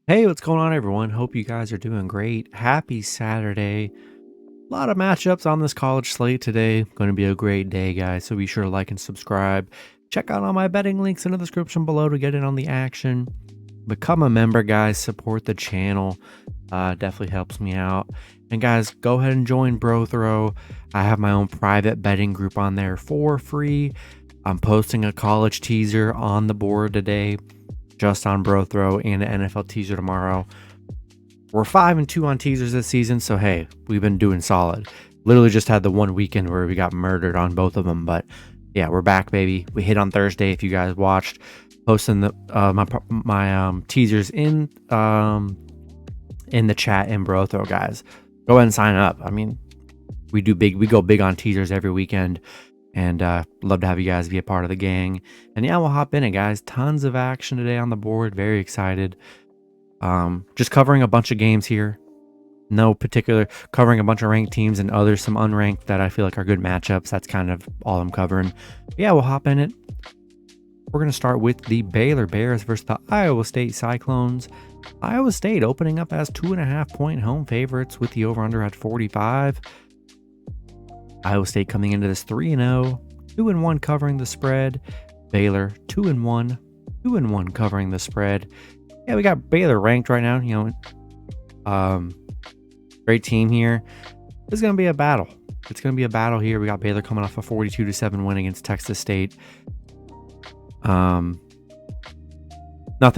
Hey, what's going on, everyone? Hope you guys are doing great. Happy Saturday. A lot of matchups on this college slate today. Going to be a great day, guys. So be sure to like and subscribe. Check out all my betting links in the description below to get in on the action. Become a member, guys. Support the channel. Definitely helps me out. And guys, go ahead and join Bro Throw. I have my own private betting group on there for free. I'm posting a college teaser on the board today, just on Bro Throw, and an NFL teaser tomorrow. We're 5-2 on teasers this season, so hey, we've been doing solid. Literally just had the one weekend where we got murdered on both of them, but yeah, we're back, baby. We hit on Thursday. If you guys watched, posting the my teasers in the chat in Bro Throw, guys. Go ahead and sign up. I mean, we go big on teasers every weekend. And love to have you guys be a part of the gang. And yeah, we'll hop in it, guys. Tons of action today on the board. Very excited. Just covering a bunch of games here. No particular, covering a bunch of ranked teams and others, some unranked that I feel like are good matchups. That's kind of all I'm covering. But yeah, we'll hop in it. We're going to start with the Baylor Bears versus the Iowa State Cyclones. Iowa State opening up as 2.5-point home favorites with the over-under at 45. Iowa State coming into this 3-0, 2-1 covering the spread. Baylor 2-1, 2-1 covering the spread. Yeah, we got Baylor ranked right now. Great team here. This is going to be a battle. It's going to be a battle here. We got Baylor coming off a 42-7 win against Texas State. Nothing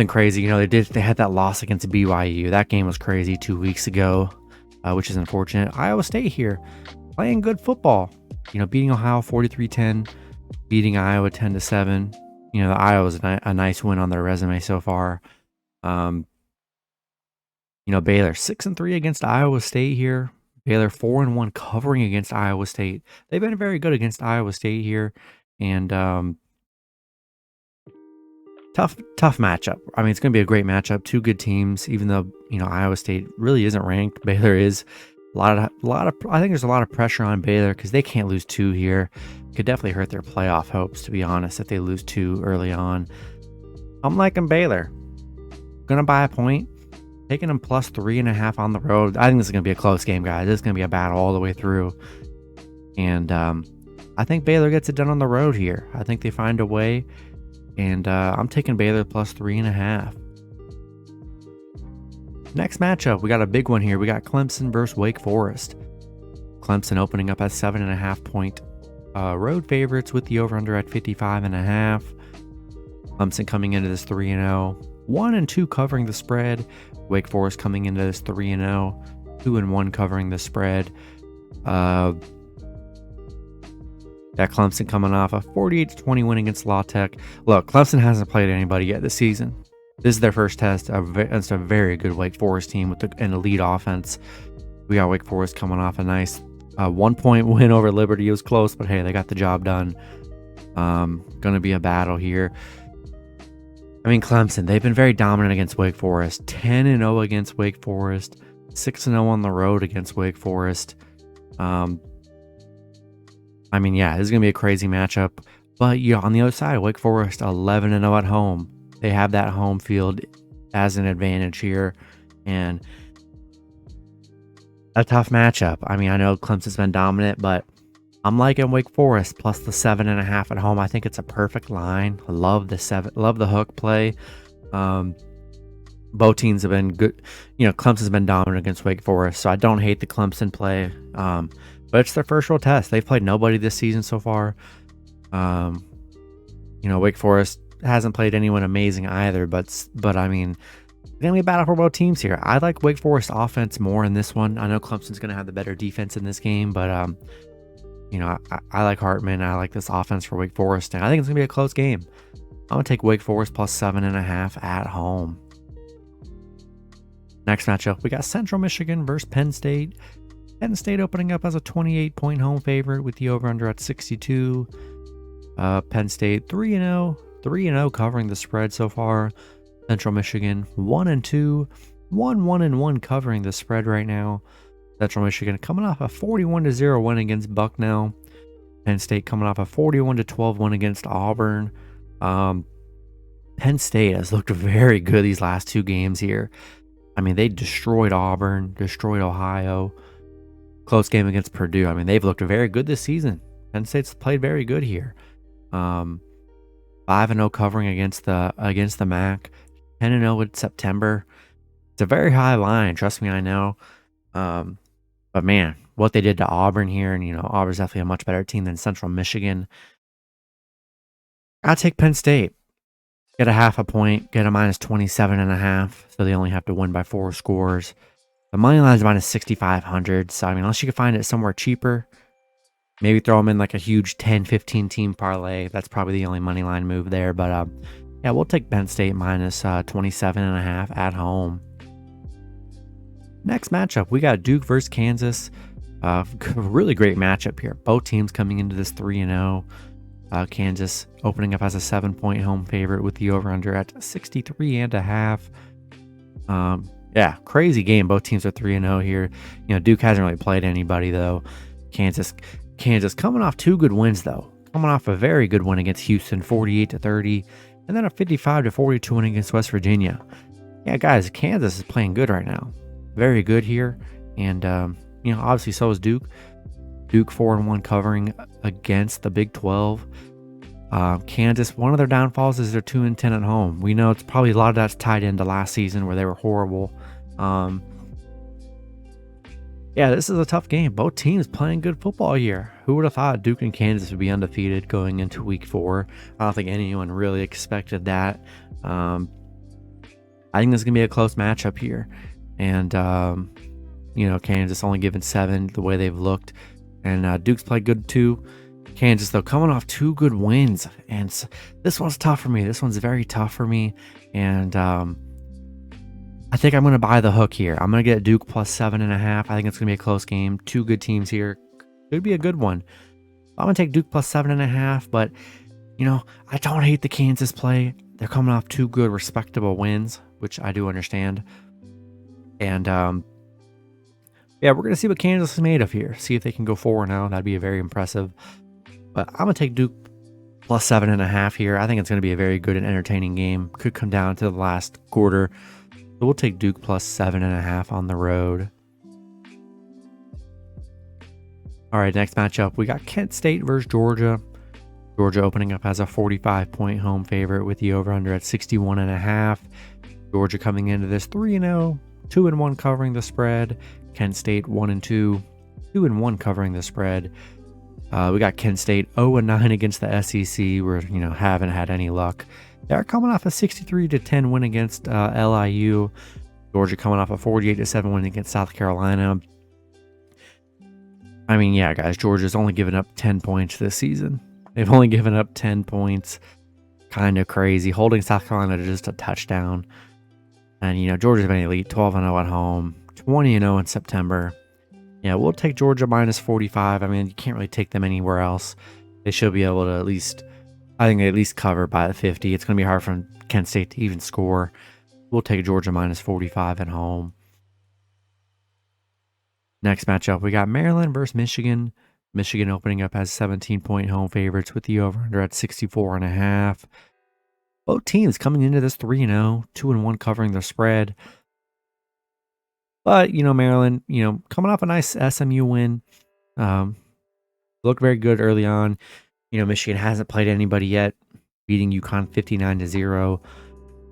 crazy. They had that loss against BYU. That game was crazy 2 weeks ago, which is unfortunate. Iowa State here, playing good football, beating Ohio 43-10, beating Iowa 10-7. The Iowa's a nice win on their resume so far. Baylor 6-3 against Iowa State here. Baylor 4-1 covering against Iowa State. They've been very good against Iowa State here, and tough matchup. I mean, it's going to be a great matchup. Two good teams, even though Iowa State really isn't ranked. Baylor is. I think there's a lot of pressure on Baylor because they can't lose two here. Could definitely hurt their playoff hopes, to be honest, if they lose two early on. I'm liking Baylor. Gonna buy a point. Taking them plus 3.5 on the road. I think this is gonna be a close game, guys. This is gonna be a battle all the way through. And I think Baylor gets it done on the road here. I think they find a way. And I'm taking Baylor plus 3.5. Next matchup, we got a big one here. We got Clemson versus Wake Forest. Clemson opening up as 7.5-point road favorites with the over-under at 55.5. Clemson coming into this 3-0, 1-2 covering the spread. Wake Forest coming into this 3-0, 2-1 covering the spread. That Clemson coming off a 48-20 win against La Tech. Look, Clemson hasn't played anybody yet this season. This is their first test against a very good Wake Forest team with an elite offense. We got Wake Forest coming off a nice 1-point win over Liberty. It was close, but hey, they got the job done. Gonna be a battle here. I mean, Clemson, they've been very dominant against Wake Forest. 10-0 against Wake Forest. 6-0 on the road against Wake Forest. I mean, yeah, this is gonna be a crazy matchup. But yeah, on the other side, Wake Forest 11-0 at home. They have that home field as an advantage here, and a tough matchup. I mean, I know Clemson's been dominant, but I'm liking Wake Forest plus the 7.5 at home. I think it's a perfect line. I love the hook play. Both teams have been good. Clemson's been dominant against Wake Forest, so I don't hate the Clemson play. But it's their first real test. They've played nobody this season so far. Wake Forest hasn't played anyone amazing either, but I mean, it's gonna be a battle for both teams here. I like Wake Forest offense more in this one. I know Clemson's gonna have the better defense in this game, but I like Hartman. I like this offense for Wake Forest, and I think it's gonna be a close game. I'm gonna take Wake Forest plus 7.5 at home. Next matchup, we got Central Michigan versus Penn State. Penn State opening up as a 28-point home favorite with the over-under at 62. Penn State 3-0 covering the spread so far. Central Michigan 1-2, 1-1 covering the spread right now. Central Michigan coming off a 41-0 win against Bucknell. Penn State coming off a 41-12 win against Auburn. Penn State has looked very good these last 2 games here. I mean, they destroyed Auburn, destroyed Ohio. Close game against Purdue. I mean, they've looked very good this season. Penn State's played very good here. 5-0 covering against the MAC. 10-0 in September. It's a very high line. Trust me, I know. But man, what they did to Auburn here, and Auburn's definitely a much better team than Central Michigan. I'll take Penn State. Get a half a point, get a minus 27.5. So they only have to win by 4 scores. The money line is minus 6,500. So, I mean, unless you can find it somewhere cheaper, maybe throw them in like a huge 10-15 team parlay. That's probably the only money line move there. But, yeah, we'll take Penn State minus 27.5 at home. Next matchup, we got Duke versus Kansas. Really great matchup here. Both teams coming into this 3-0. Kansas opening up as a 7-point home favorite with the over-under at 63.5. Yeah, crazy game. Both teams are 3-0 here. Duke hasn't really played anybody though. Kansas coming off 2 good wins though. Coming off a very good win against Houston, 48-30, and then a 55-42 win against West Virginia. Yeah, guys, Kansas is playing good right now. Very good here, and obviously so is Duke. Duke 4-1 covering against the Big 12. Kansas, one of their downfalls is they're 2-10 at home. We know it's probably a lot of that's tied into last season where they were horrible. Yeah, this is a tough game. Both teams playing good football here. Who would have thought Duke and Kansas would be undefeated going into week 4? I don't think anyone really expected that. I think this is going to be a close matchup here. And, Kansas only given 7 the way they've looked. And Duke's played good too. Kansas, though, coming off 2 good wins. And this one's tough for me. This one's very tough for me. And I think I'm going to buy the hook here. I'm going to get Duke plus 7.5. I think it's going to be a close game. 2 good teams here. Could be a good one. I'm going to take Duke plus 7.5. But, I don't hate the Kansas play. They're coming off 2 good, respectable wins, which I do understand. And, yeah, we're going to see what Kansas is made of here. See if they can go 4-0. That'd be very impressive. But I'm going to take Duke plus 7.5 here. I think it's going to be a very good and entertaining game. Could come down to the last quarter. So we'll take Duke plus 7.5 on the road. All right, next matchup. We got Kent State versus Georgia. Georgia opening up as a 45-point home favorite with the over-under at 61.5. Georgia coming into this 3-0, 2-1 covering the spread. Kent State 1-2, 2-1 covering the spread. We got Kent State 0-9 against the SEC. We're haven't had any luck. They're coming off a 63-10 win against LIU. Georgia coming off a 48-7 win against South Carolina. I mean, yeah, guys, Georgia's only given up 10 points this season. They've only given up 10 points. Kind of crazy. Holding South Carolina to just a touchdown. And, Georgia's been elite, 12-0 at home, 20-0 in September. Yeah, we'll take Georgia minus 45. I mean, you can't really take them anywhere else. They should be able to at least cover by the 50. It's going to be hard for Kent State to even score. We'll take Georgia minus 45 at home. Next matchup, we got Maryland versus Michigan. Michigan opening up as 17-point home favorites with the over-under at 64.5. Both teams coming into this 3-0, 2-1 covering the spread. But, Maryland, coming off a nice SMU win. Looked very good early on. Michigan hasn't played anybody yet, beating UConn 59-0.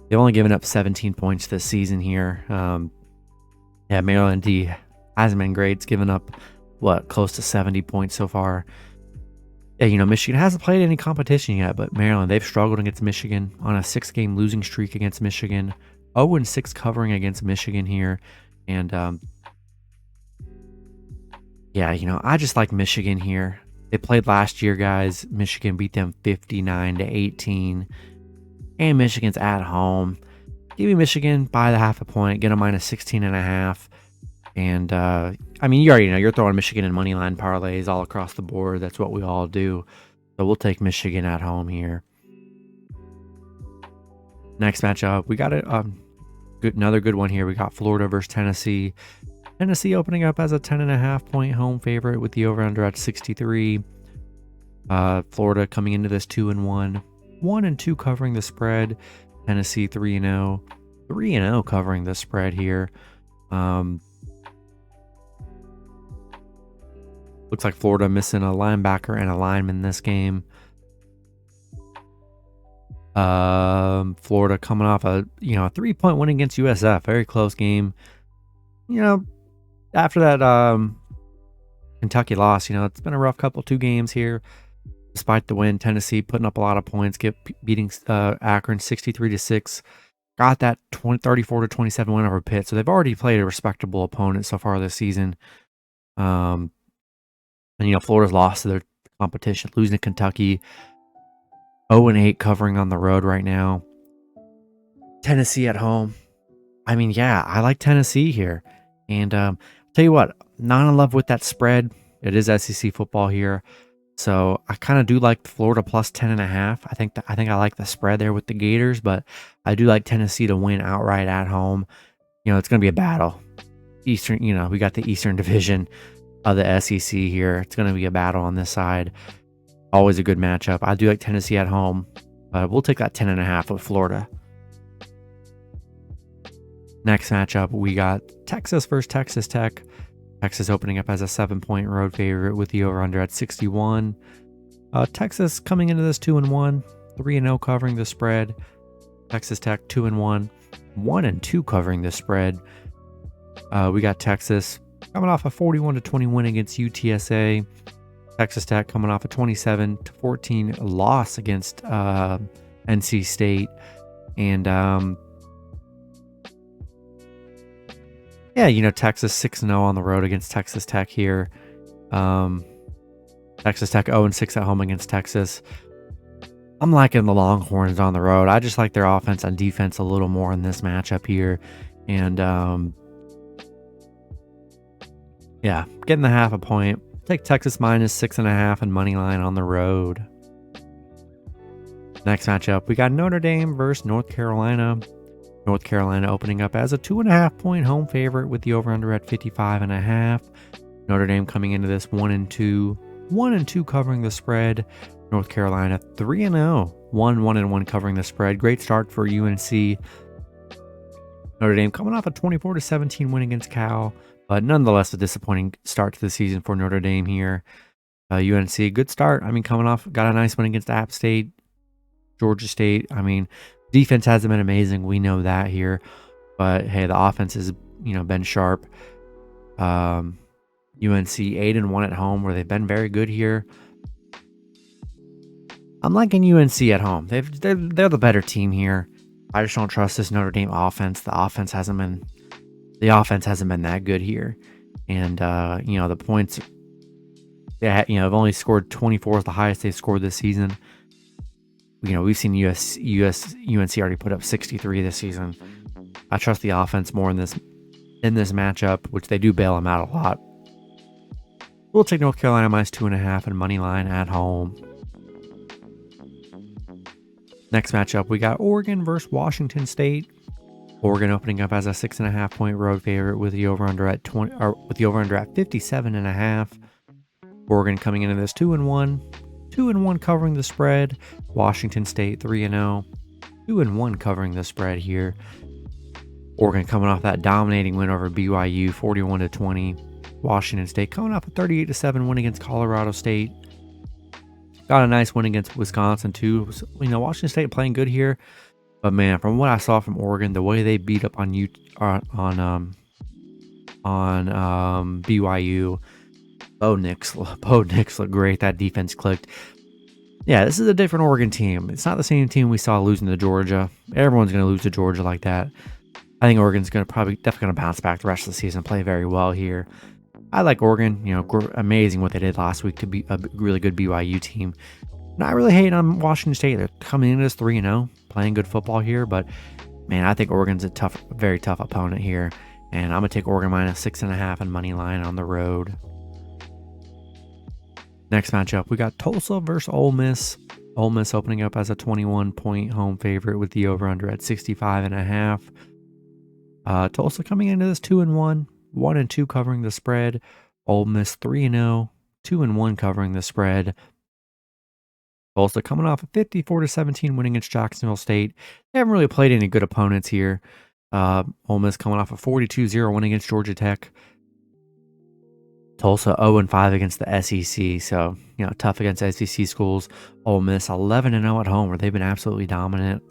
They've only given up 17 points this season here. Yeah, Maryland D hasn't been great. It's given up, close to 70 points so far. Yeah, Michigan hasn't played any competition yet, but Maryland, they've struggled against Michigan on a 6-game losing streak against Michigan. 0-6 covering against Michigan here. And, yeah, I just like Michigan here. They played last year, guys. Michigan beat them 59-18. And Michigan's at home. Give me Michigan by the half a point. Get a minus 16.5. And, I mean, you already know you're throwing Michigan in money line parlays all across the board. That's what we all do. So we'll take Michigan at home here. Next matchup, we got another good one here. We got Florida versus Tennessee. Tennessee opening up as a 10.5-point home favorite with the over-under at 63. Florida coming into this 2-1, 1-2 covering the spread. Tennessee 3-0. 3-0 covering the spread here. Looks like Florida missing a linebacker and a lineman this game. Florida coming off a 3-point win against USF. Very close game. After that Kentucky loss, it's been a rough two games here. Despite the win, Tennessee putting up a lot of points, beating Akron 63-6. Got that 34-27 win over Pitt. So they've already played a respectable opponent so far this season. And Florida's lost to their competition, losing to Kentucky. 0-8 covering on the road right now. Tennessee at home. I mean, yeah, I like Tennessee here. And tell you what, not in love with that spread. It is SEC football here. So I kind of do like Florida plus 10.5. I think I like the spread there with the Gators, but I do like Tennessee to win outright at home. It's going to be a battle. Eastern, we got the Eastern Division of the SEC here. It's going to be a battle on this side. Always a good matchup. I do like Tennessee at home, but we'll take that 10.5 with Florida. Next matchup, we got Texas versus Texas Tech. Texas opening up as a 7-point road favorite with the over-under at 61. Texas coming into this 2-1, 3-0 covering the spread. Texas Tech 2-1, 1-2 covering the spread. We got Texas coming off a 41-20 win against UTSA. Texas Tech coming off a 27-14 loss against NC State. And Texas 6-0 on the road against Texas Tech here. Texas Tech 0-6 at home against Texas. I'm liking the Longhorns on the road. I just like their offense and defense a little more in this matchup here. And getting the 0.5 point. Take Texas minus 6.5 and money line on the road. Next matchup, we got Notre Dame versus North Carolina. North Carolina opening up as a 2.5 point home favorite with the over-under at 55.5. Notre Dame coming into this 1-2, 1-2 covering the spread. North Carolina 3-0, 1-1 covering the spread. Great start for UNC. Notre Dame coming off a 24-17 win against Cal, but nonetheless a disappointing start to the season for Notre Dame here. UNC, good start. I mean, coming off, got a nice win against App State, Georgia State. I mean, defense hasn't been amazing. We know that here. But, hey, the offense has, been sharp. UNC 8-1 at home, where they've been very good here. I'm liking UNC at home. They're the better team here. I just don't trust this Notre Dame offense. The offense hasn't been that good here. And, the points, have only scored 24 is the highest they've scored this season. We've seen UNC already put up 63 this season. I trust the offense more in this matchup, which they do bail them out a lot. We'll take North Carolina minus 2.5 and money line at home. Next matchup, we got Oregon versus Washington State. Oregon opening up as a 6.5 point road favorite with the over under at 57.5. Oregon coming into this 2-1, 2-1 covering the spread. Washington State 3-0, 2-1 covering the spread here. Oregon coming off that dominating win over BYU 41-20. Washington State coming off a 38-7 win against Colorado State. Got a nice win against Wisconsin too. Washington State playing good here, but man, from what I saw from Oregon, the way they beat up on BYU, Bo Nix looked great. That defense clicked. Yeah, this is a different Oregon team. It's not the same team we saw losing to Georgia. Everyone's going to lose to Georgia like that. I think Oregon's definitely going to bounce back the rest of the season, play very well here. I like Oregon. Amazing what they did last week to be a really good BYU team. Not really hating on Washington State. They're coming into this 3-0, playing good football here. But, man, I think Oregon's a very tough opponent here. And I'm going to take Oregon minus 6.5 and money line on the road. Next matchup, we got Tulsa versus Ole Miss. Ole Miss opening up as a 21-point home favorite with the over-under at 65.5. Tulsa coming into this 2-1, 1-2 covering the spread. Ole Miss 3-0, 2-1 covering the spread. Tulsa coming off a 54-17 win against Jacksonville State. They haven't really played any good opponents here. Ole Miss coming off a 42-0 win against Georgia Tech. Tulsa 0-5 against the SEC, so tough against SEC schools. Ole Miss 11-0 at home, where they've been absolutely dominant.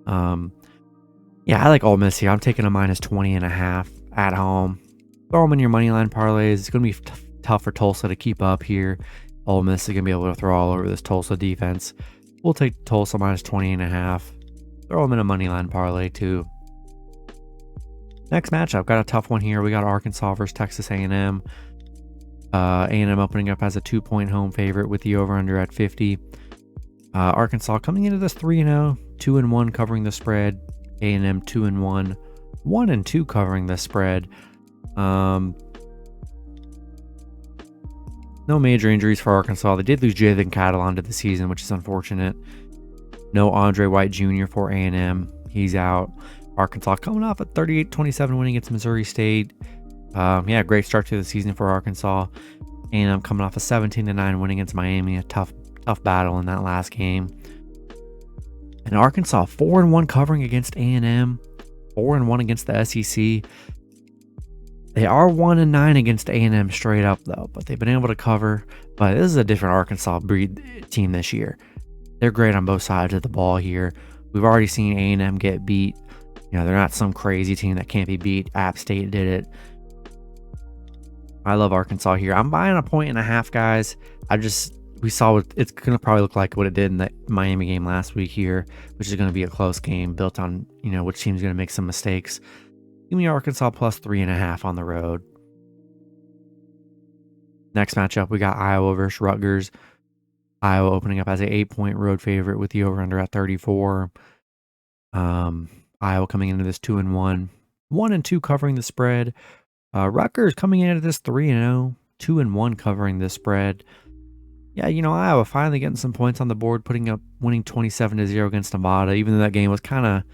Yeah, I like Ole Miss here. I'm taking a -20.5 at home. Throw them in your money line parlays. It's going to be tough for Tulsa to keep up here. Ole Miss is going to be able to throw all over this Tulsa defense. We'll take Tulsa -20.5. Throw them in a money line parlay too. Next matchup, got a tough one here. We got Arkansas versus Texas A&M. A&M opening up as a 2-point home favorite with the over-under at 50. Arkansas coming into this 3-0, 2-1 covering the spread. A&M 2-1, 1-2 covering the spread. No major injuries for Arkansas. They did lose Jalen Catalon to the season, which is unfortunate. No Andre White Jr. for A&M. He's out. Arkansas coming off a 38-27 win against Missouri State. Great start to the season for Arkansas. A&M coming off a 17-9 win against Miami. A tough battle in that last game. And Arkansas 4-1 covering against A&M. 4-1 against the SEC. They are 1-9 against A&M straight up though, but they've been able to cover. But this is a different Arkansas breed team this year. They're great on both sides of the ball here. We've already seen A&M get beat. They're not some crazy team that can't be beat. App State did it. I love Arkansas here. I'm buying 1.5 guys. We saw what it's going to probably look like what it did in the Miami game last week here, which is going to be a close game built on, which team's going to make some mistakes. Give me Arkansas +3.5 on the road. Next matchup, we got Iowa versus Rutgers. Iowa opening up as an 8-point road favorite with the over-under at 34. Iowa coming into this 2-1, 1-2 covering the spread. Rutgers coming into this 3-0, 2-1 covering the spread. Yeah, Iowa finally getting some points on the board, winning 27-0 against Nevada, even though that game was kind of,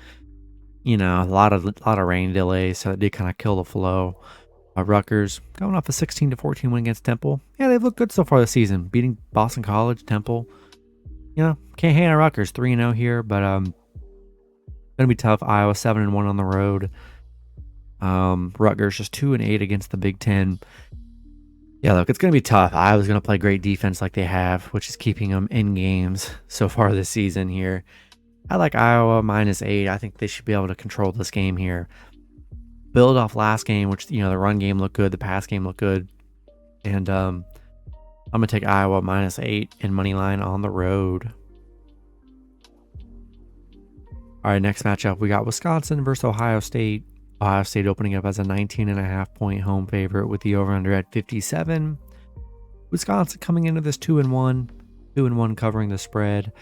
a lot of rain delays, so it did kind of kill the flow. Rutgers going off a 16-14 win against Temple. Yeah, they've looked good so far this season, beating Boston College, Temple. Can't hang on Rutgers 3-0 here, but gonna be tough. Iowa 7-1 on the road. Rutgers just 2-8 against the Big Ten. Yeah, look, it's going to be tough. Iowa's going to play great defense like they have, which is keeping them in games so far this season here. I like Iowa -8. I think they should be able to control this game here. Build off last game, which, the run game looked good, the pass game looked good. And I'm going to take Iowa -8 in money line on the road. All right, next matchup, we got Wisconsin versus Ohio State. Ohio State opening up as a 19.5-point home favorite with the over-under at 57. Wisconsin coming into this 2-1, 2-1 covering the spread.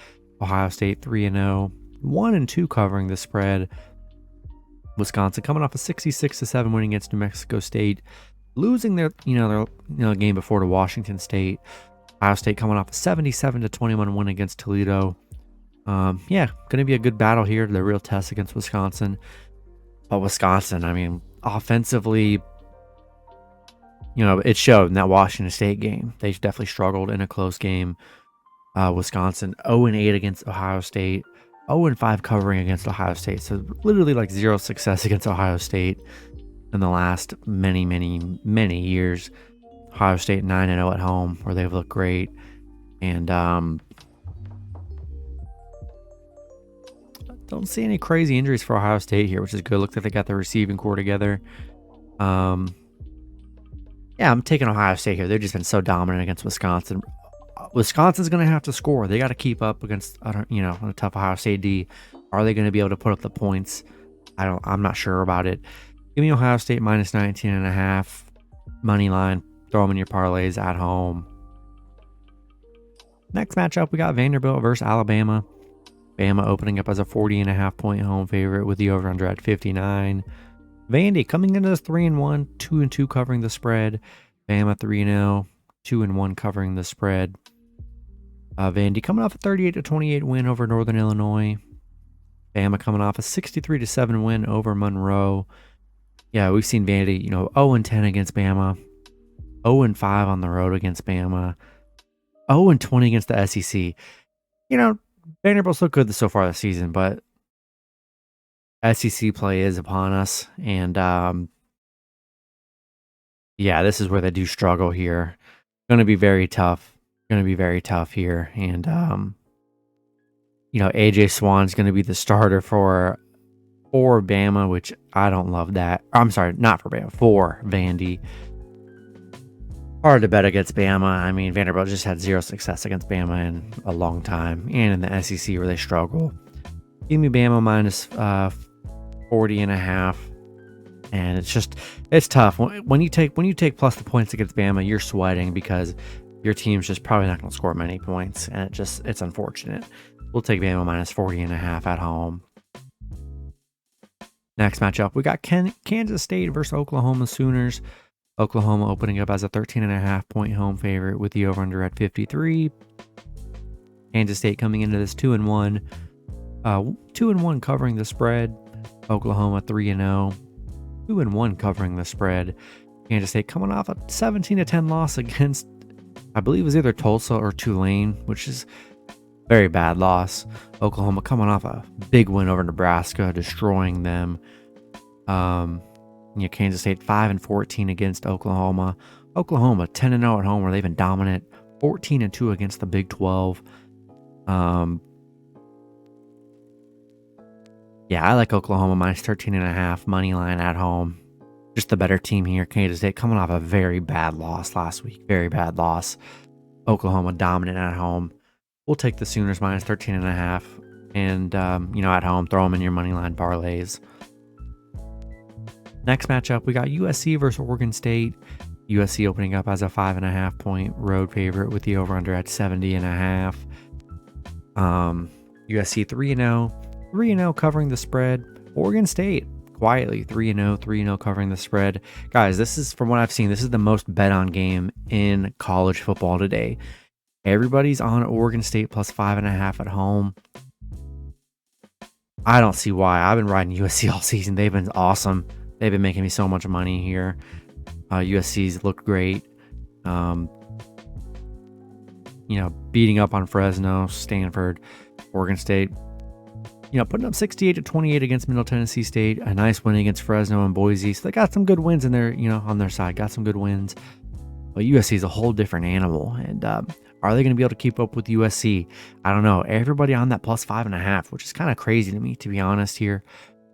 Ohio State 3-0, 1-2 covering the spread. Wisconsin coming off a 66-7 win against New Mexico State, losing their game before to Washington State. Ohio State coming off a 77-21 win against Toledo. Going to be a good battle here. The real test against Wisconsin. But Wisconsin, offensively, it showed in that Washington State game. They definitely struggled in a close game. Wisconsin 0-8 against Ohio State, 0-5 covering against Ohio State. So literally like zero success against Ohio State in the last many, many, many years. Ohio State 9-0 at home, where they've looked great. And don't see any crazy injuries for Ohio State here, which is good. Looks like they got the receiving core together. I'm taking Ohio State here. They've just been so dominant against Wisconsin. Wisconsin's going to have to score. They got to keep up against, a tough Ohio State D. Are they going to be able to put up the points? I'm not sure about it. Give me Ohio State -19.5 money line. Throw them in your parlays at home. Next matchup, we got Vanderbilt versus Alabama. Bama opening up as a 40.5-point home favorite with the over-under at 59. Vandy coming into this 3-1, 2-2 covering the spread. Bama 3-0, 2-1 covering the spread. Vandy coming off a 38-28 win over Northern Illinois. Bama coming off a 63-7 win over Monroe. Yeah, we've seen Vandy, 0-10 against Bama, 0-5 on the road against Bama, 0-20 against the SEC. You know, Vanderbilt's looked good so far this season, but SEC play is upon us, and yeah, this is where they do struggle here. Going to be very tough. Going to be very tough here, and AJ Swan's going to be the starter for Bama, which I don't love that. I'm sorry, not for Bama, for Vandy. Hard to bet against Bama. I mean, Vanderbilt just had zero success against Bama in a long time, and in the SEC where they struggle. Give me Bama minus 40.5, and it's tough when you take plus the points against Bama. You're sweating because your team's just probably not going to score many points, and it's unfortunate. We'll take Bama minus 40.5 at home. Next matchup, we got Kansas State versus Oklahoma Sooners. Oklahoma opening up as a 13.5 point home favorite with the over-under at 53. Kansas State coming into this 2-1. 2-1 covering the spread. Oklahoma 3-0. 2-1 covering the spread. Kansas State coming off a 17-10 loss against, I believe it was either Tulsa or Tulane, which is very bad loss. Oklahoma coming off a big win over Nebraska, destroying them. Kansas State 5-14 against Oklahoma. Oklahoma 10-0 at home, where they've been dominant. 14-2 against the Big 12. I like Oklahoma minus 13.5 money line at home. Just the better team here. Kansas State coming off a very bad loss last week. Very bad loss. Oklahoma dominant at home. We'll take the Sooners minus 13.5. And, at home, throw them in your money line parlays. Next matchup, we got USC versus Oregon State. USC opening up as a 5.5 point road favorite with the over-under at 70.5. USC 3-0. 3-0 covering the spread. Oregon State quietly 3-0, 3-0 covering the spread. Guys, this is, from what I've seen, this is the most bet on game in college football today. Everybody's on Oregon State plus 5.5 at home. I don't see why. I've been riding USC all season. They've been awesome. They've been making me so much money here. USC's looked great. Beating up on Fresno, Stanford, Oregon State. Putting up 68-28 against Middle Tennessee State. A nice win against Fresno and Boise. So they got some good wins in there, on their side. Got some good wins. But USC is a whole different animal. And are they going to be able to keep up with USC? I don't know. Everybody on that plus 5.5, which is kind of crazy to me, to be honest here.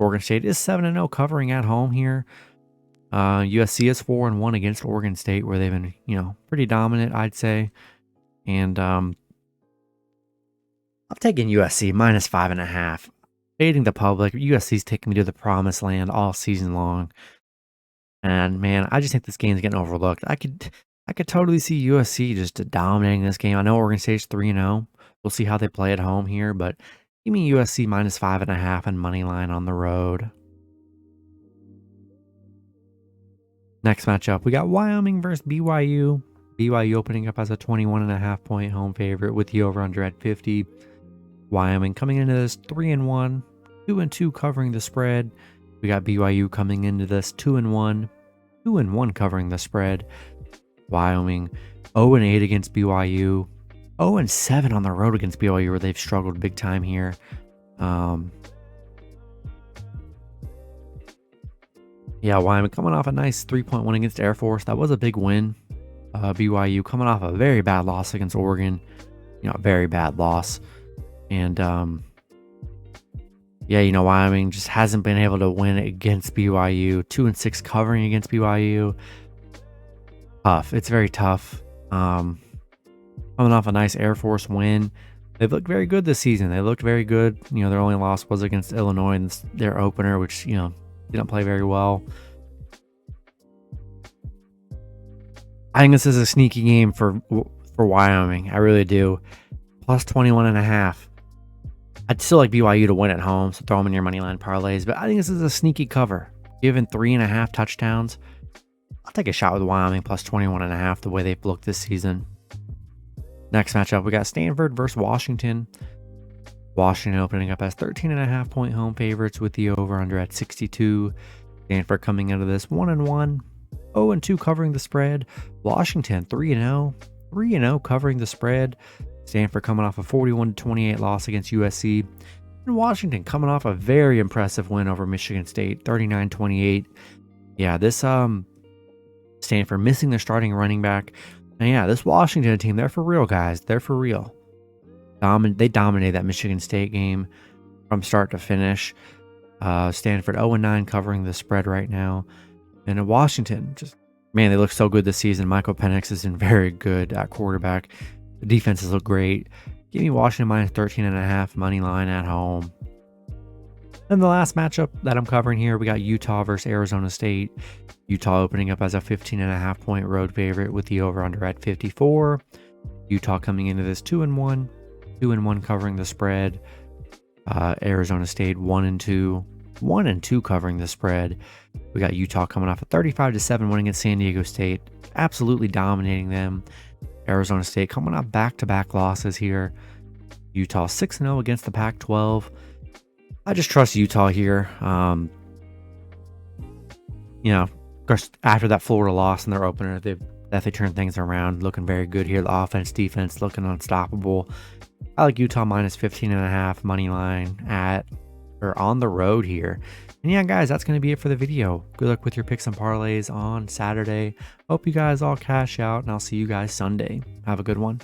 Oregon State is 7-0 covering at home here. USC is 4-1 against Oregon State, where they've been, pretty dominant, I'd say. And I'm taking USC minus 5.5. Fading the public. USC's taking me to the promised land all season long. And man, I just think this game's getting overlooked. I could totally see USC just dominating this game. I know Oregon State's 3-0. We'll see how they play at home here, but give me USC minus 5.5 and money line on the road. Next matchup, we got Wyoming versus BYU. BYU opening up as a 21.5 point home favorite with the over-under at 50. Wyoming coming into this 3-1, 2-2 covering the spread. We got BYU coming into this 2-1, 2-1 covering the spread. Wyoming 0-8 against BYU. 0-7 on the road against BYU, where they've struggled big time here. Wyoming coming off a nice 3-point win against Air Force. That was a big win. BYU coming off a very bad loss against Oregon. Very bad loss. And, Wyoming just hasn't been able to win against BYU. 2-6 covering against BYU. Tough. It's very tough. Coming off a nice Air Force win. They've looked very good this season. They looked very good. Their only loss was against Illinois in their opener, which, didn't play very well. I think this is a sneaky game for Wyoming. I really do. Plus 21.5. I'd still like BYU to win at home, so throw them in your moneyline parlays. But I think this is a sneaky cover. Given 3.5 touchdowns, I'll take a shot with Wyoming plus 21.5 the way they've looked this season. Next matchup, we got Stanford versus Washington. Washington opening up as 13.5 point home favorites with the over-under at 62. Stanford coming into this 1-1, 0-2 covering the spread. Washington 3-0, 3-0 covering the spread. Stanford coming off a 41-28 loss against USC. And Washington coming off a very impressive win over Michigan State, 39-28. Yeah, this Stanford missing their starting running back. And yeah, this Washington team, they're for real, guys. They're for real. They dominated that Michigan State game from start to finish. Stanford 0-9 covering the spread right now. And in Washington, just, man, they look so good this season. Michael Penix has been very good at quarterback. The defenses look great. Give me Washington minus 13.5 money line at home. And the last matchup that I'm covering here, we got Utah versus Arizona State. Utah opening up as a 15.5 point road favorite with the over-under at 54. Utah coming into this 2-1 covering the spread. Arizona State 1-2 covering the spread. We got Utah coming off a 35-7 win against San Diego State, absolutely dominating them. Arizona State coming off back-to-back losses here. Utah 6-0 against the Pac-12. I just trust Utah here. Of course, after that Florida loss in their opener, they turned things around, looking very good here. The offense, defense looking unstoppable. I like Utah minus 15.5 money line on the road here. And yeah, guys, that's going to be it for the video. Good luck with your picks and parlays on Saturday. Hope you guys all cash out, and I'll see you guys Sunday. Have a good one.